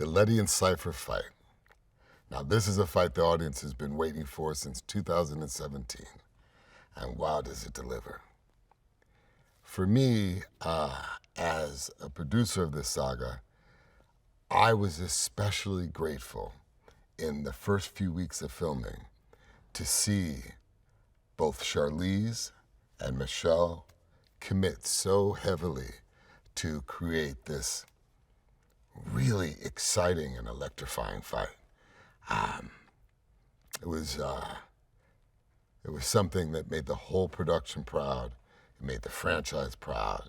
The Letty and Cypher fight. Now, this is a fight the audience has been waiting for since 2017. And wow, does it deliver. For me, as a producer of this saga, I was especially grateful in the first few weeks of filming to see both Charlize and Michelle commit so heavily to create this really exciting and electrifying fight. It was something that made the whole production proud, it made the franchise proud,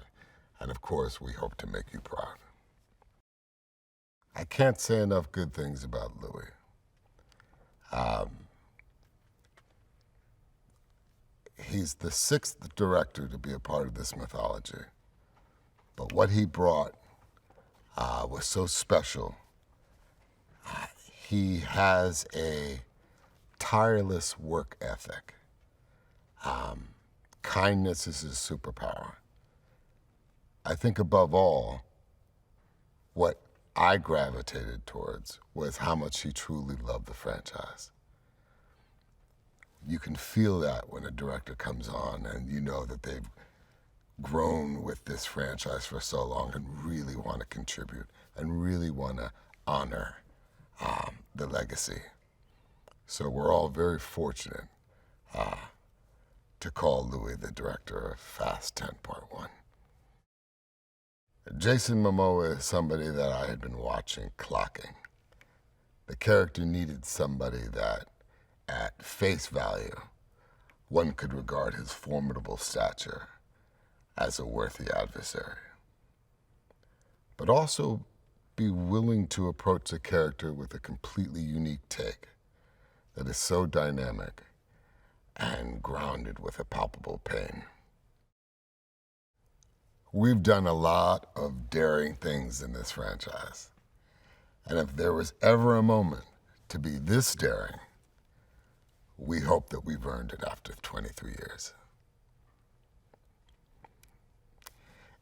and of course, we hope to make you proud. I can't say enough good things about Louis. He's the 6th director to be a part of this mythology, but what he brought was so special. He has a tireless work ethic. Kindness is his superpower. I think above all, what I gravitated towards was how much he truly loved the franchise. You can feel that when a director comes on and you know that they've grown with this franchise for so long and really want to contribute and really want to honor the legacy. So we're all very fortunate to call Louis the director of Fast 10.1. Jason Momoa is somebody that I had been watching clocking. The character needed somebody that, at face value, one could regard his formidable stature as a worthy adversary, but also be willing to approach the character with a completely unique take that is so dynamic and grounded with a palpable pain. We've done a lot of daring things in this franchise, and if there was ever a moment to be this daring, we hope that we've earned it after 23 years.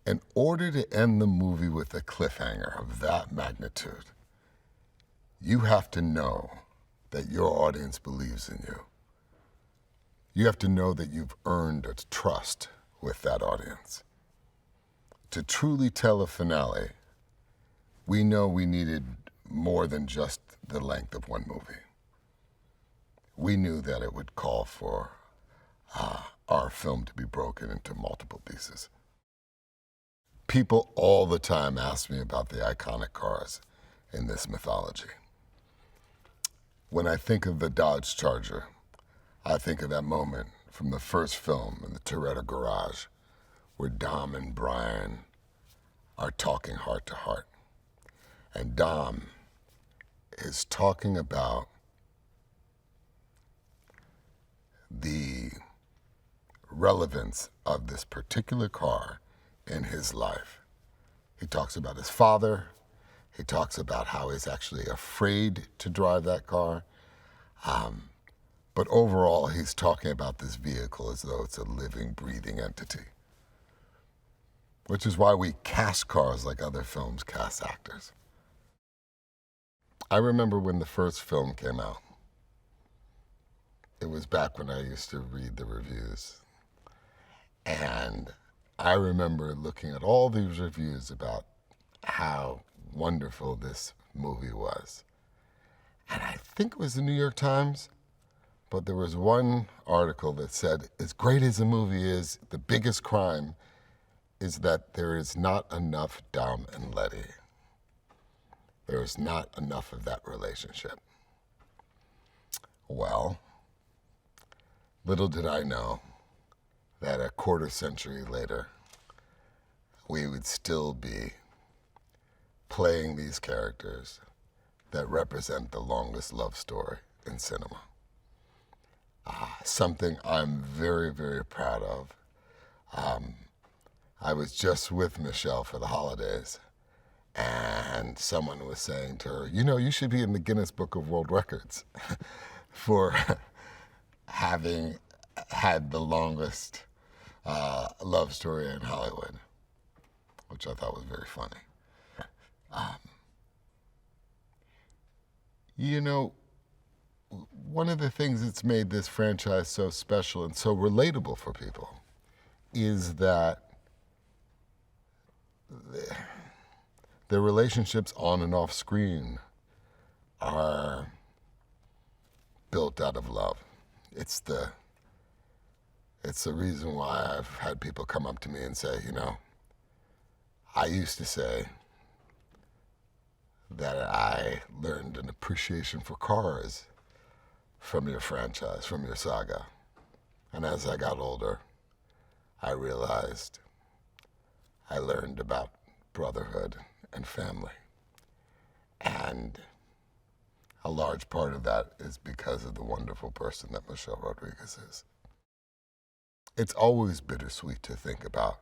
In order to end the movie with a cliffhanger of that magnitude, you have to know that your audience believes in you. You have to know that you've earned a trust with that audience. To truly tell a finale, we know we needed more than just the length of one movie. We knew that it would call for our film to be broken into multiple pieces. People all the time ask me about the iconic cars in this mythology. When I think of the Dodge Charger, I think of that moment from the first film in the Toretto garage where Dom and Brian are talking heart to heart. And Dom is talking about the relevance of this particular car in his life. He talks about his father. He talks about how he's actually afraid to drive that car. But overall, he's talking about this vehicle as though it's a living, breathing entity, which is why we cast cars like other films cast actors. I remember when the first film came out. It was back when I used to read the reviews. And I remember looking at all these reviews about how wonderful this movie was. And I think it was the New York Times, but there was one article that said, as great as the movie is, the biggest crime is that there is not enough Dom and Letty. There is not enough of that relationship. Well, little did I know that a quarter century later, we would still be playing these characters that represent the longest love story in cinema. Something I'm very, very proud of. I was just with Michelle for the holidays, and someone was saying to her, you know, you should be in the Guinness Book of World Records for having had the longest love story in Hollywood, which I thought was very funny. You know, one of the things that's made this franchise so special and so relatable for people is that the relationships on and off screen are built out of love. It's the reason why I've had people come up to me and say, you know, I used to say that I learned an appreciation for cars from your franchise, from your saga. And as I got older, I realized I learned about brotherhood and family. And a large part of that is because of the wonderful person that Michelle Rodriguez is. It's always bittersweet to think about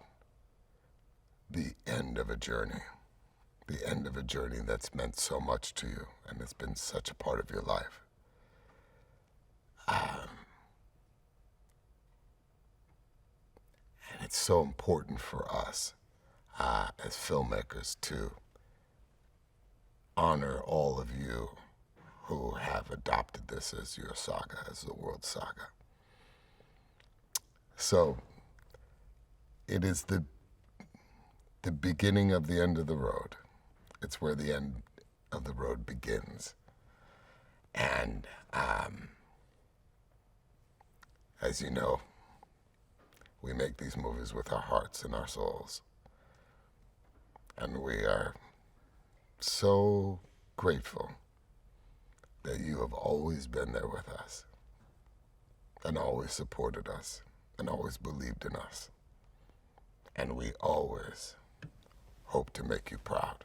the end of a journey, the end of a journey that's meant so much to you and it's been such a part of your life. And it's so important for us as filmmakers to honor all of you who have adopted this as your saga, as the world saga. So it is the beginning of the end of the road. It's where the end of the road begins. And as you know, we make these movies with our hearts and our souls. And we are so grateful that you have always been there with us and always supported us and always believed in us. And we always hope to make you proud.